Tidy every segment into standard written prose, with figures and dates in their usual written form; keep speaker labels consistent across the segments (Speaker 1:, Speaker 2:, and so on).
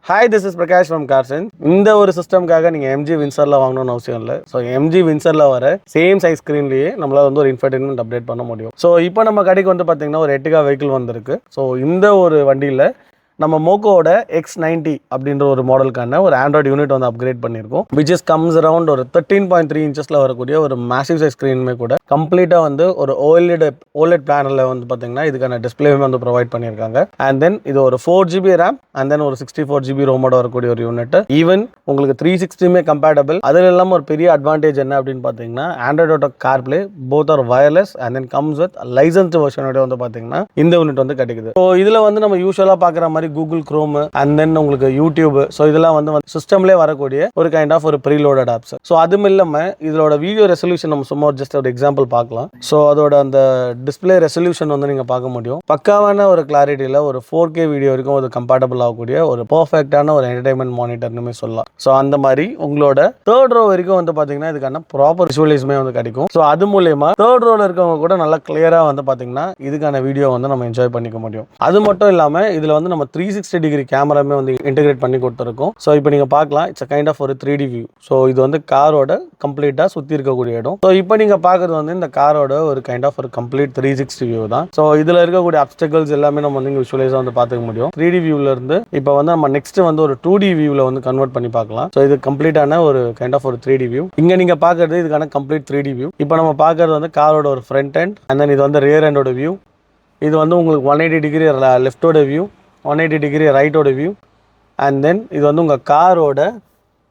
Speaker 1: Hi, this is Prakash from Carson. இந்த ஒரு சிஸ்டம்காக நீங்கள் MG Windsorல வாங்கணும்னு அவசியம் இல்லை. ஸோ MG Windsorல வர சேம் சைஸ் ஸ்க்ரீன்லேயே நம்மளால் வந்து ஒரு இன்ஃபர்டைன்மெண்ட் அப்டேட் பண்ண முடியும். ஸோ இப்போ நம்ம கடைக்கு வந்து பார்த்தீங்கன்னா ஒரு எர்டிகா வெஹிக்கிள் வந்திருக்கு. ஸோ இந்த ஒரு வண்டியில் நம்ம மோக்கோட X90 அப்படின்ற ஒரு மாடலுக்கான ஒரு ஆண்ட்ராய்டு யூனிட் வந்து அப்கிரேட் பண்ணியிருக்கோம். விச் இஸ் கம்ஸ் அரவுண்ட் ஒரு 13.3 இன்ச்சஸில் வரக்கூடிய ஒரு மேசிவ் சைஸ் ஸ்க்ரீனுமே கூட கம்ப்ளீட்டாக வந்து ஒரு OLED பேனலில் வந்து பார்த்தீங்கன்னா இதுக்கான டிஸ்பிளேவே வந்து ப்ரொவைட் பண்ணியிருக்காங்க. அண்ட் தென் இது ஒரு 4GB ரேம் அண்ட் தென் ஒரு 64GB ரோமோட வரக்கூடிய ஒரு யூனிட். ஈவன் உங்களுக்கு 360மே கம்பேட்டபிள். அதில் இல்லாமல் ஒரு பெரிய அட்வான்டேஜ் என்ன அப்படின்னு பார்த்தீங்கன்னா ஆண்ட்ராய்டோட CarPlay both are wireless and then comes with licensed வெர்ஷனோட வந்து பார்த்தீங்கன்னா இந்த யூனிட் வந்து கிடைக்குது. ஸோ இதில் வந்து நம்ம யூஸ்வலாக பார்க்குற மாதிரி கூகுள் குரோம் அண்ட் தென் உங்களுக்கு யூடியூப் ஸோ இதெல்லாம் வந்து சிஸ்டம்லேயே வரக்கூடிய ஒரு கைண்ட் ஆஃப் ஒரு ப்ரீலோடட் ஆப்ஸ். ஸோ அதுவும் இல்லாமல் இதோட வீடியோ ரெசல்யூஷன் நம்ம சும்மா ஜஸ்ட் ஒரு எக்ஸாம்பிள் பார்க்கலாம். ஸோ அதோட அந்த டிஸ்பிளே ரெசல்யூஷன் வந்து நீங்கள் பார்க்க முடியும். பக்காவான ஒரு கிளாரிட்டியில் ஒரு 4K வீடியோ வரைக்கும் ஒரு கம்பேட்டபிள் ஆகக்கூடிய ஒரு பர்ஃபெக்டான ஒரு என்டர்டைன்மெண்ட் மானிட்டர்னுமே சொல்லலாம். ஸோ அந்த மாதிரி உங்களோட தேர்ட் ரோ வரைக்கும் வந்து பார்த்தீங்கன்னா இதுக்கான ப்ராப்பர் விஷுவலைஸ்மே வந்து கிடைக்கும். ஸோ அது மூலயமா தேர்ட் ரோல இருக்கவங்க கூட நல்லா கிளியராக வந்து பார்த்தீங்கன்னா இதுக்கான வீடியோ வந்து நம்ம என்ஜாய் பண்ணிக்க முடியும். அது மட்டும் இல்லாமல் இதில் வந்து நம்ம 360 டிகிரி கேமராமே வந்து இன்டெகிரேட் பண்ணி கொடுத்துருக்கோம். ஸோ இப்போ நீங்கள் பார்க்கலாம் இட்ஸ் கைண்ட் ஆஃப் ஒரு 3D வியூ. ஸோ இது வந்து காரோட கம்ப்ளீட்டாக சுற்றி இருக்கக்கூடிய இடம். ஸோ இப்போ நீங்கள் பார்க்குறது வந்து இந்த காரோட ஒரு கைண்ட் ஆஃப் ஒரு கம்ப்ளீட் 360 வியூ தான். ஸோ இதில் இருக்கக்கூடிய அப்டக்கிள்ஸ் எல்லாமே நம்ம வந்து விஷுவலைஸாக வந்து பார்த்துக்க முடியும். 3D வியூவில் இருந்து இப்போ வந்து நம்ம நெக்ஸ்ட் வந்து ஒரு 2D வியூவில் வந்து கன்வெர்ட் பண்ணி பார்க்கலாம். ஸோ இது கம்ப்ளீட்டான ஒரு கைண்ட் ஆஃப் ஒரு 3D வியூ. இங்கே நீங்கள் பார்க்குறது இதுக்கான கம்ப்ளீட் 3D வியூ. இப்போ நம்ம பார்க்குறது வந்து காரோட ஒரு ஃப்ரண்ட் எண்ட் அண்ட் தென் இது வந்து ரியர் எண்டோட வியூ. இது வந்து உங்களுக்கு 180 டிகிரி லெஃப்டோட வியூ, 180 டிகிரி ரைட்டோட வியூ அண்ட் தென் இது வந்து உங்கள் காரோட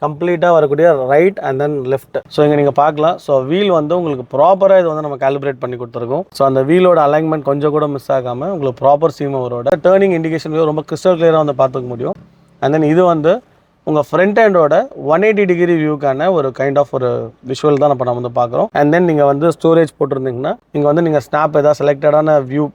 Speaker 1: கம்ப்ளீட்டாக வரக்கூடிய right and then left. So இங்கே நீங்கள் பார்க்கலாம். ஸோ வீல் வந்து உங்களுக்கு ப்ராப்பராக இது வந்து நம்ம காலிப்ரேட் பண்ணி கொடுத்துருக்கோம். ஸோ அந்த வீலோட அலைன்மெண்ட் கொஞ்சம் கூட மிஸ் ஆகாமல் உங்களுக்கு ப்ராப்பர் சீமோரோட டேர்னிங் இண்டிகேஷன் ரொம்ப கிறிஸ்டல் கிளியராக வந்து பார்த்துக்க முடியும். அண்ட் தென் இது வந்து உங்கள் ஃப்ரண்ட் ஹேண்டோட 180 டிகிரி வியூக்கான ஒரு கைண்ட் ஆஃப் ஒரு விஷுவல் தான் நம்ம வந்து பார்க்குறோம். அண்ட் தென் நீங்கள் வந்து ஸ்டோரேஜ் போட்டிருந்தீங்கன்னா இங்கே வந்து நீங்கள் ஸ்னாப் ஏதாவது செலக்டடான வியூ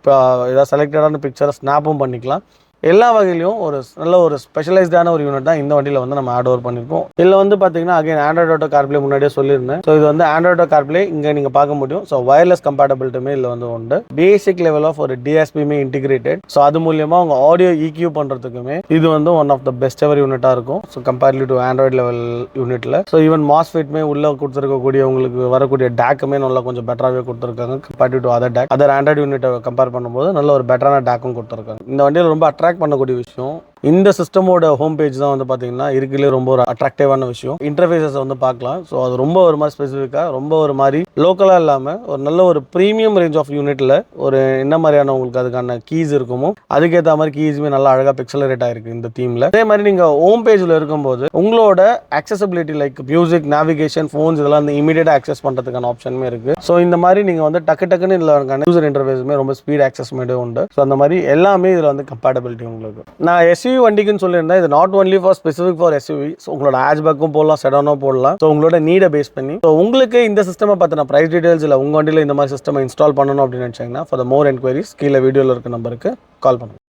Speaker 1: ஏதாவது செலக்டடான பிக்சரை ஸ்னாப்பும் பண்ணிக்கலாம். எல்லா வகையிலையும் ஒரு நல்ல ஒரு ஸ்பெஷலைஸ்டான ஒரு யூனிட் தான் இந்த வண்டியில் வந்து நம்ம ஆட் ஓவர் பண்ணியிருக்கோம். இதில் வந்து பார்த்தீங்கன்னா அகைன் ஆண்ட்ராய்டு ஆட்டோ கார்ப்ளே முன்னாடியே சொல்லியிருந்தேன். ஸோ இது வந்து ஆண்ட்ராய்டு ஆட்டோ கார்ப்ளே இங்கே நீங்கள் பார்க்க முடியும். ஸோ வயர்லெஸ் கம்பேட்டபிலிட்டியுமே இதில் வந்து உண்டு. பேசிக் லெவல் ஆஃப் ஒரு DSPமே இன்டிகிரேட்டட். ஸோ அது மூலியமாக உங்கள் ஆடியோ EQ பண்ணுறதுக்குமே இது வந்து one of the best ever யூனிட்டாக இருக்கும். So comparably to Android level யூனிட்டில். ஸோ ஈவன் மாஸ்ஃபெட்மே உள்ளே கொடுத்துருக்கக்கூடிய உங்களுக்கு வரக்கூடிய டேக்குமே நல்லா கொஞ்சம் பெட்டராகவே கொடுத்துருக்காங்க கம்பேர்ட் டு அதர் ஆண்ட்ராய்டு யூனிட்டை கம்பேர் பண்ணும்போது நல்ல ஒரு பெட்டரான டேக்கும் கொடுத்துருக்காங்க. இந்த வண்டியில் ரொம்ப அட்ராக்ட் பண்ணக்கூடிய விஷயம் இந்த சிஸ்டமோட ஹோம் பேஜ் தான் வந்து பார்த்தீங்கன்னா இருக்குலே ரொம்ப ஒரு அட்ராக்டிவான விஷயம். இன்டர்ஃபேஸஸ் வந்து பார்க்கலாம். ஸோ அது ரொம்ப ஒரு மாதிரி ஸ்பெசிஃபிக்காக ரொம்ப ஒரு மாதிரி லோக்கலாக இல்லாமல் ஒரு நல்ல ஒரு ப்ரீமியம் ரேஞ்ச் ஆஃப் யூனிட்டில் ஒரு என்ன மாதிரியான உங்களுக்கு அதுக்கான கீஸ் இருக்குமோ அதுக்கேற்ற மாதிரி கீஸுமே நல்லா அழகாக பிக்சலரேட் ஆயிருக்கு இந்த தீமில். அதே மாதிரி நீங்கள் ஹோம் பேஜில் இருக்கும்போது உங்களோட accessibility like music, navigation, phones இதெல்லாம் வந்து இமீடியட்டாக ஆக்சஸ் பண்ணுறதுக்கான ஆப்ஷனுமே இருக்குது. ஸோ இந்த மாதிரி நீங்கள் வந்து டக்குன்னு இதில் யூசர் இன்டர்ஃபேஸுமே ரொம்ப ஸ்பீட் ஆக்சஸ்மேட்டே உண்டு. ஸோ அந்த மாதிரி எல்லாமே இதில் வந்து கம்பேட்டபிலிட்டி உங்களுக்கு. நான் SUV வண்டிக்குன்னு சொல்லியிருந்தேன். இது not only for specific for SUV. So உங்களோட ஹேட்ச்பேக்கும் போடலாம், செடானும் போடலாம். ஸோ உங்களோட நீடை பேஸ் பண்ணி ஸோ உங்களுக்கு இந்த சிஸ்டமை பார்த்தினா ப்ரைஸ் டீடைல்ஸ் இல்லை உங்கள் வண்டியில் இந்த மாதிரி சிஸ்டம் இன்ஸ்டால் பண்ணணும் அப்படின்னு நினச்சிங்கன்னா ஃபார் த மோர் என்கொயரிஸ் கீழே வீடியோவில் இருக்க நம்பருக்கு கால் பண்ணுங்கள்.